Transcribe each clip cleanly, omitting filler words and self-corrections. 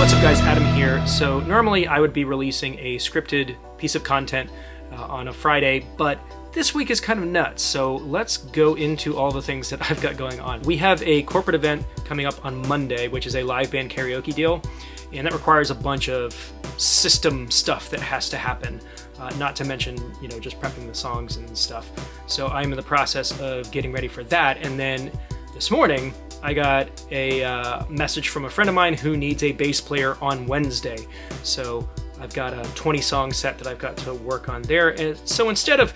What's up guys, Adam here. So normally I would be releasing a scripted piece of content on a Friday, but this week is kind of nuts, so let's go into all the things that I've got going on. We have a corporate event coming up on Monday, which is a live band karaoke deal, and that requires a bunch of system stuff that has to happen, not to mention, just prepping the songs and stuff. So I'm in the process of getting ready for that, and then this morning I got a message from a friend of mine who needs a bass player on Wednesday. So I've got a 20 song set that I've got to work on there. And so instead of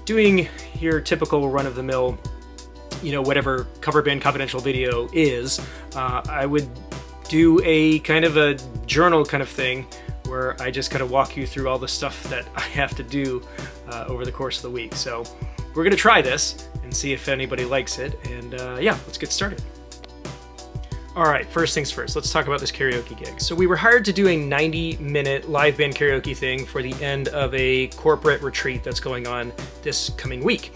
doing your typical run-of-the-mill, whatever Coverbandconfidential video is, I would do a kind of a journal kind of thing where I just kind of walk you through all the stuff that I have to do over the course of the week. So we're gonna try this and see if anybody likes it, and yeah, let's get started. All right, first things first, let's talk about this karaoke gig. So we were hired to do a 90-minute live band karaoke thing for the end of a corporate retreat that's going on this coming week.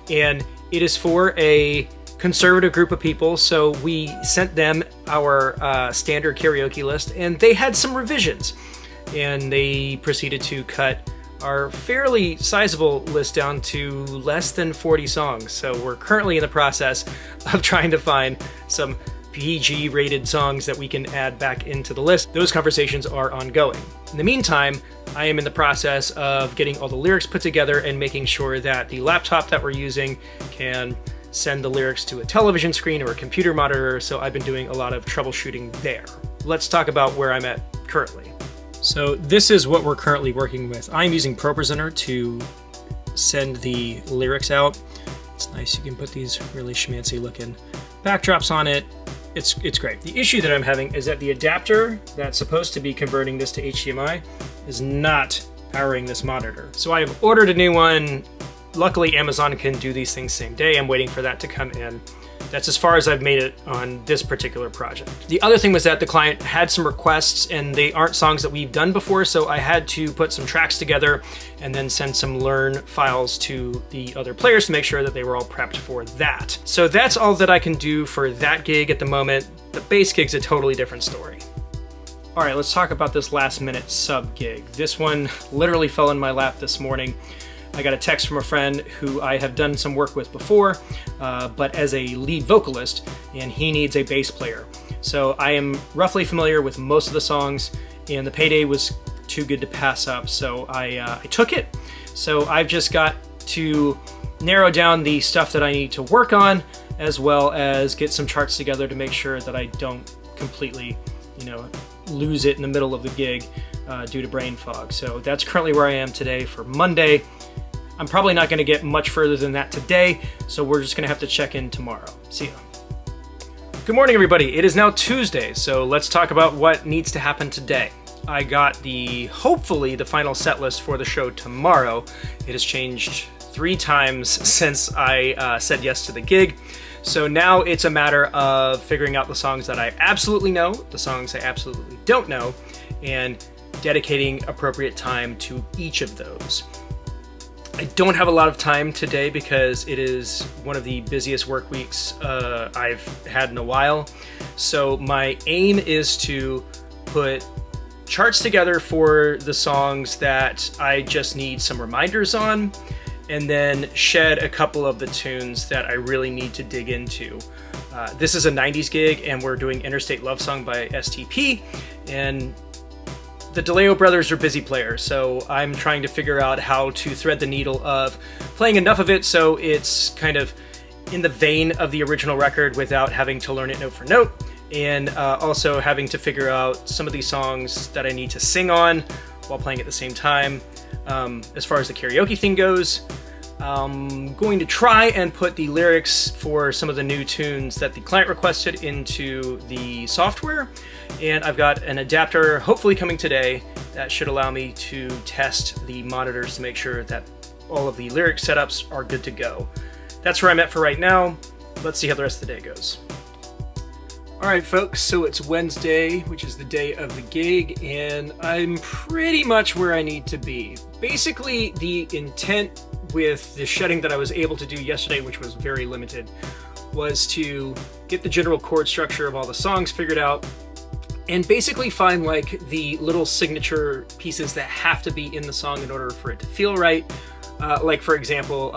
And it is for a conservative group of people, so we sent them our standard karaoke list, and they had some revisions. And they proceeded to cut our fairly sizable list down to less than 40 songs. So we're currently in the process of trying to find some PG rated songs that we can add back into the list. Those conversations are ongoing. In the meantime, I am in the process of getting all the lyrics put together and making sure that the laptop that we're using can send the lyrics to a television screen or a computer monitor, so I've been doing a lot of troubleshooting there. Let's talk about where I'm at currently. So this is what we're currently working with. I'm using ProPresenter to send the lyrics out. It's nice, you can put these really schmancy looking backdrops on it. It's great. The issue that I'm having is that the adapter that's supposed to be converting this to HDMI is not powering this monitor. So I have ordered a new one. Luckily, Amazon can do these things same day. I'm waiting for that to come in. That's as far as I've made it on this particular project. The other thing was that the client had some requests, and they aren't songs that we've done before, so I had to put some tracks together and then send some learn files to the other players to make sure that they were all prepped for that. So that's all that I can do for that gig at the moment. The bass gig's a totally different story. All right, let's talk about this last minute sub gig. This one literally fell in my lap this morning. I got a text from a friend who I have done some work with before, but as a lead vocalist, and he needs a bass player. So I am roughly familiar with most of the songs, and the payday was too good to pass up, so I took it. So I've just got to narrow down the stuff that I need to work on, as well as get some charts together to make sure that I don't completely, lose it in the middle of the gig due to brain fog. So that's currently where I am today for Monday. I'm probably not going to get much further than that today, so we're just going to have to check in tomorrow. See ya. Good morning, everybody. It is now Tuesday, so let's talk about what needs to happen today. I got hopefully the final set list for the show tomorrow. It has changed 3 times since I said yes to the gig. So now it's a matter of figuring out the songs that I absolutely know, the songs I absolutely don't know, and dedicating appropriate time to each of those. I don't have a lot of time today because it is one of the busiest work weeks I've had in a while. So my aim is to put charts together for the songs that I just need some reminders on, and then shed a couple of the tunes that I really need to dig into. This is a 90s gig, and we're doing Interstate Love Song by STP, and the DeLeo brothers are busy players, so I'm trying to figure out how to thread the needle of playing enough of it so it's kind of in the vein of the original record without having to learn it note for note, and also having to figure out some of these songs that I need to sing on while playing at the same time. As far as the karaoke thing goes, I'm going to try and put the lyrics for some of the new tunes that the client requested into the software, and I've got an adapter hopefully coming today that should allow me to test the monitors to make sure that all of the lyric setups are good to go. That's where I'm at for right now. Let's see how the rest of the day goes. All right, folks, so it's Wednesday, which is the day of the gig, and I'm pretty much where I need to be. Basically, the intent with the shedding that I was able to do yesterday, which was very limited, was to get the general chord structure of all the songs figured out, and basically find like the little signature pieces that have to be in the song in order for it to feel right. Like for example,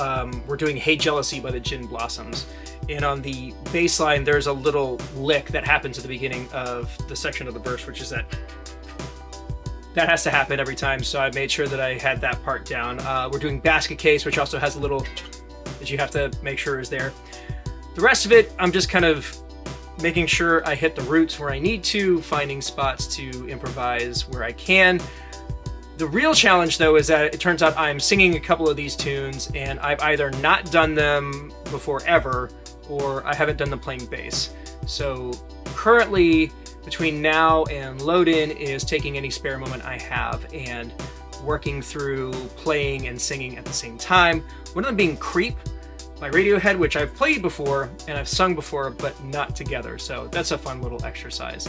we're doing Hey Jealousy by the Gin Blossoms. And on the bass line, there's a little lick that happens at the beginning of the section of the verse, which is that has to happen every time. So I made sure that I had that part down. We're doing Basket Case, which also has a little that you have to make sure is there. The rest of it, I'm just kind of making sure I hit the roots where I need to, finding spots to improvise where I can. The real challenge, though, is that it turns out I'm singing a couple of these tunes, and I've either not done them before ever, or I haven't done them playing bass. So currently, between now and load-in is taking any spare moment I have and working through playing and singing at the same time. One of them being Creep by Radiohead, which I've played before and I've sung before, but not together. So that's a fun little exercise.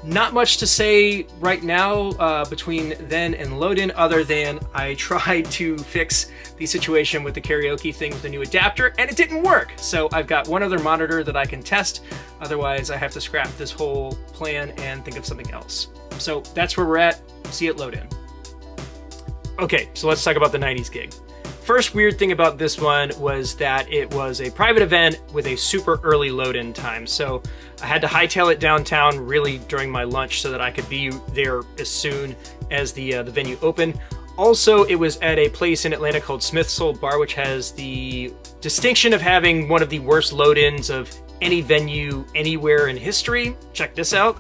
Not much to say right now between then and load-in, other than I tried to fix the situation with the karaoke thing with the new adapter, and it didn't work. So I've got one other monitor that I can test. Otherwise, I have to scrap this whole plan and think of something else. So that's where we're at. See you at load-in. Okay, so let's talk about the 90s gig. First weird thing about this one was that it was a private event with a super early load-in time. So I had to hightail it downtown really during my lunch so that I could be there as soon as the venue opened. Also, it was at a place in Atlanta called Smith's Soul Bar, which has the distinction of having one of the worst load-ins of any venue anywhere in history. Check this out.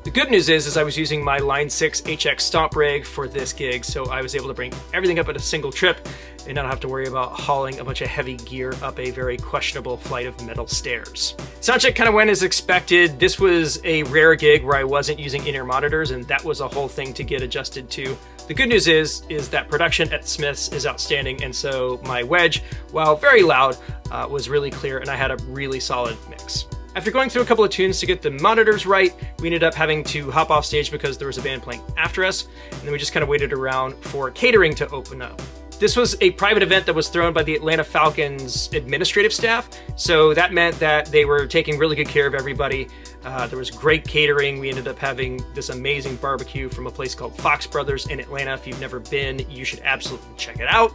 The good news is I was using my Line 6 HX stomp rig for this gig, so I was able to bring everything up at a single trip and not have to worry about hauling a bunch of heavy gear up a very questionable flight of metal stairs. Soundcheck kind of went as expected. This was a rare gig where I wasn't using in-ear monitors, and that was a whole thing to get adjusted to. The good news is that production at Smith's is outstanding, and so my wedge, while very loud, was really clear, and I had a really solid mix. After going through a couple of tunes to get the monitors right, we ended up having to hop off stage because there was a band playing after us, and then we just kind of waited around for catering to open up. This was a private event that was thrown by the Atlanta Falcons administrative staff, so that meant that they were taking really good care of everybody. There was great catering. We ended up having this amazing barbecue from a place called Fox Brothers in Atlanta. If you've never been, you should absolutely check it out.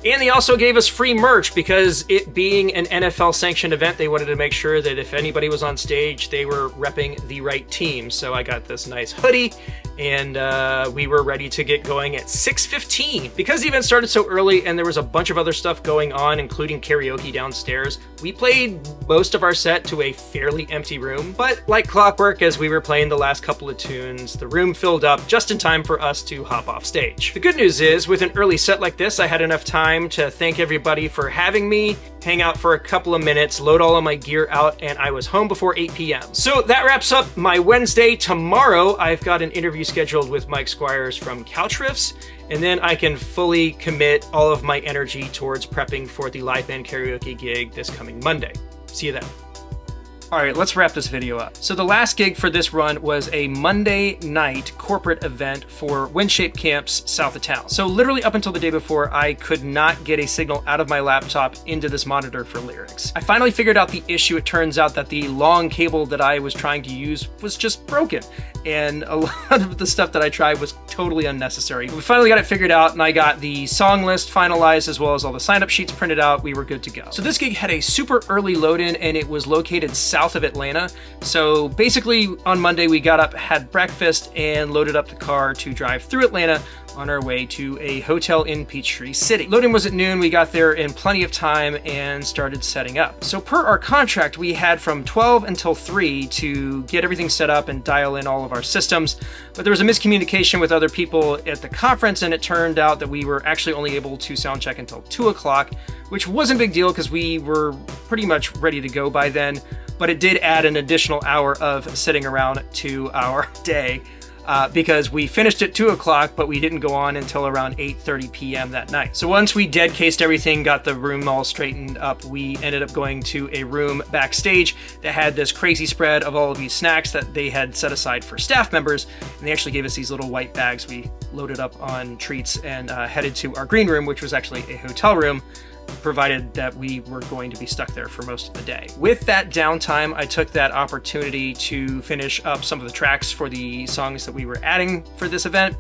And they also gave us free merch because it being an NFL sanctioned event, they wanted to make sure that if anybody was on stage, they were repping the right team. So I got this nice hoodie and we were ready to get going at 6:15. Because the event started so early and there was a bunch of other stuff going on, including karaoke downstairs, we played most of our set to a fairly empty room. But like clockwork, as we were playing the last couple of tunes, the room filled up just in time for us to hop off stage. The good news is, with an early set like this, I had enough time to thank everybody for having me, hang out for a couple of minutes, load all of my gear out, and I was home before 8 p.m. So that wraps up my Wednesday. Tomorrow, I've got an interview scheduled with Mike Squires from Couch Riffs, and then I can fully commit all of my energy towards prepping for the live band karaoke gig this coming Monday. See you then. All right, let's wrap this video up. So the last gig for this run was a Monday night corporate event for Windshape Camps south of town. So literally up until the day before, I could not get a signal out of my laptop into this monitor for lyrics. I finally figured out the issue. It turns out that the long cable that I was trying to use was just broken, and a lot of the stuff that I tried was totally unnecessary. We finally got it figured out, and I got the song list finalized as well as all the sign-up sheets printed out. We were good to go. So this gig had a super early load-in, and it was located south of Atlanta. So basically on Monday we got up, had breakfast, and loaded up the car to drive through Atlanta on our way to a hotel in Peachtree City. Load-in was at noon. We got there in plenty of time and started setting up. So per our contract, we had from 12 until 3 to get everything set up and dial in all of our systems. But there was a miscommunication with other people at the conference, and it turned out that we were actually only able to sound check until 2 o'clock, which wasn't a big deal because we were pretty much ready to go by then. But it did add an additional hour of sitting around to our day. because we finished at 2 o'clock, but we didn't go on until around 8:30 p.m. that night. So once we dead cased everything, got the room all straightened up, we ended up going to a room backstage that had this crazy spread of all of these snacks that they had set aside for staff members. And they actually gave us these little white bags. We loaded up on treats and headed to our green room, which was actually a hotel room, provided that we were going to be stuck there for most of the day. With that downtime, I took that opportunity to finish up some of the tracks for the songs that we were adding for this event,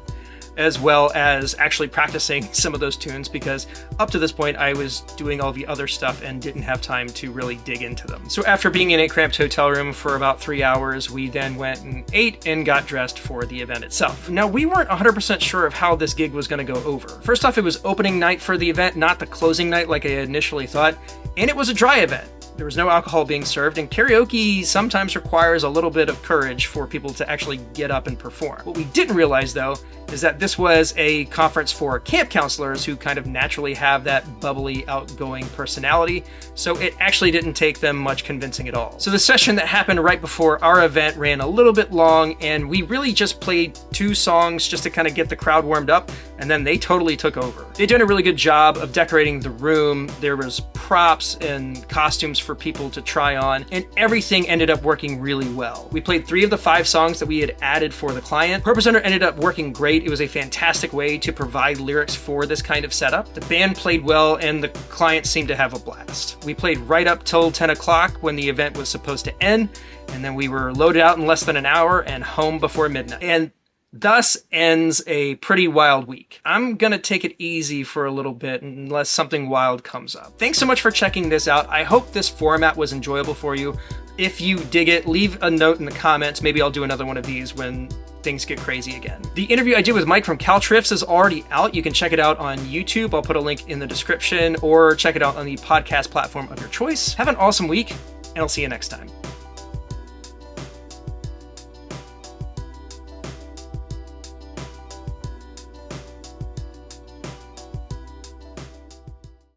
as well as actually practicing some of those tunes, because up to this point I was doing all the other stuff and didn't have time to really dig into them. So after being in a cramped hotel room for about 3 hours, we then went and ate and got dressed for the event itself. Now, we weren't 100% sure of how this gig was going to go over. First off, it was opening night for the event, not the closing night like I initially thought, and it was a dry event. There was no alcohol being served, and karaoke sometimes requires a little bit of courage for people to actually get up and perform. What we didn't realize, though, is that this was a conference for camp counselors who kind of naturally have that bubbly, outgoing personality, so it actually didn't take them much convincing at all. So the session that happened right before our event ran a little bit long, and we really just played 2 songs just to kind of get the crowd warmed up, and then they totally took over. They did a really good job of decorating the room. There was props and costumes for people to try on, and everything ended up working really well. We played 3 of the 5 songs that we had added for the client. Representer ended up working great. It was a fantastic way to provide lyrics for this kind of setup. The band played well, and the client seemed to have a blast. We played right up till 10 o'clock when the event was supposed to end, and then we were loaded out in less than an hour and home before midnight. And thus ends a pretty wild week. I'm gonna take it easy for a little bit unless something wild comes up. Thanks so much for checking this out. I hope this format was enjoyable for you. If you dig it, leave a note in the comments. Maybe I'll do another one of these when things get crazy again. The interview I did with Mike from Caltrips is already out. You can check it out on YouTube. I'll put a link in the description, or check it out on the podcast platform of your choice. Have an awesome week, and I'll see you next time.